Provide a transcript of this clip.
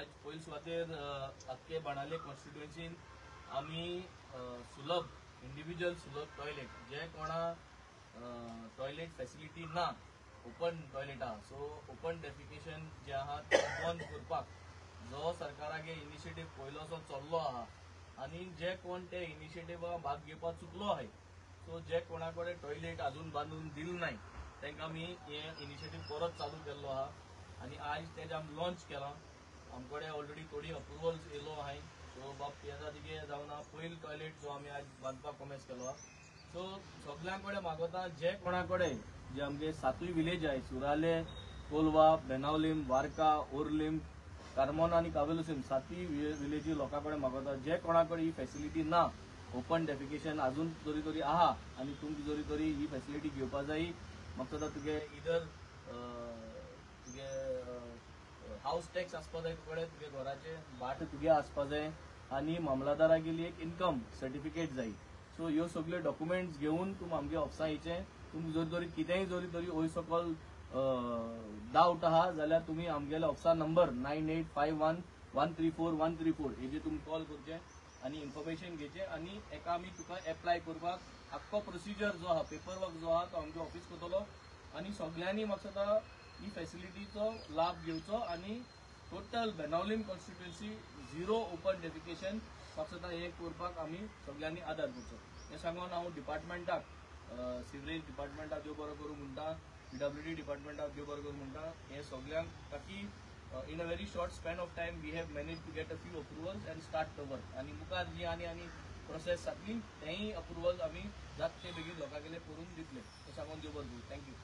आज पयली सुवातेर आख्खे बाणावले कॉन्स्टिट्युएन्सीन आमी सुलभ इंडिव्हिज्युअल सुलभ टॉयलेट जे कोणा टॉयलेट फॅसिलिटी ना ओपन टॉयलेट आहा सो ओपन डेफिकेशन जे आहा ते बंद करपाक जो सरकारागे इनिशिएटीव पयलोसो चल्लो आहा आनी जे कोण ते इनिशिएटिवा भाग घेवपाक चुकलो आहे सो जे कोणाकडे टॉयलेट अजून बांधून दिल नाही तांकां आमी हे इनिशिएटीव परत चालू केल्लो आहा आणि आज तेजे आमी लॉन्च केला आमकडे ऑलरेडी थोडी अप्रुवल्स येयलो आहे सो बाब पेदा तिगे जावन पयली टॉयलेट जो आमी आज बांदपाक कॉमेस केलो आहा सो सगळ्यांकडे मागोता जे कोणाकडे जे आमगे सातूय विलेज आहे सुराले कोलवा बेनावलीम वारका ओरलीम कारमोना आणि कावेलुसीम सातूय विलेजी लोकांकडे मागोता जे कोणाकडे ही फॅसिलिटी ना ओपन डेफिकेशन अजून जरी तरी आहा आणि तुमकां जरी तरी ही फॅसिलिटी घेवपा जाय म्हाका सुद्दां तुगे इधर तुगे हाऊस टॅक्स आसपा जाय तुकडे तुगे घराचे बाट तुगे आसपा जाय आणि मामलादारा गेली एक इन्कम सर्टिफिकेट जाय सो ह्यो सगळ्यो डॉक्युमेंट्स घेऊन तुम आमगे ऑफिसां येयचे तुमकां जरी तरी कितेंय जरी तरी वयर सकल डाऊट आहा जाल्यार तुमी आमगेल्या ऑफिसा नंबर 9851134134 हेजे तुमी कॉल करचे आणि इन्फॉर्मेशन घेचे आणि एका आमी तुका एप्लाय करपाक आख्खो प्रोसिजर जो आहा पेपर वर्क जो आहा तो आमचो ऑफिस करतलो आणि सगळ्यांनी म्हाका दिसता ही फॅसिलिटीचो लाभ घेवचो आणि total Benaulim constituency zero open defecation म्हाका दिसता हे करपाक आमी सगळ्यांनी आदार करचो हे सांगून हांव डिपार्टमेंटाक सिवरेज डिपार्टमेंटाक देव बरो करूं म्हणटा PWD डिपार्टमेंटाक देव बरो करूं म्हणटा हे सगळ्यांक ताकी in a very short span of time we have managed to get a few approvals and start the work आणि मुखार जी आणि प्रोसेस जातली तेही अप्रुवल्स आमी जात ते बेगीन लोकांगेले करून दितले हे सांगून देव बरो करूं थँक्यू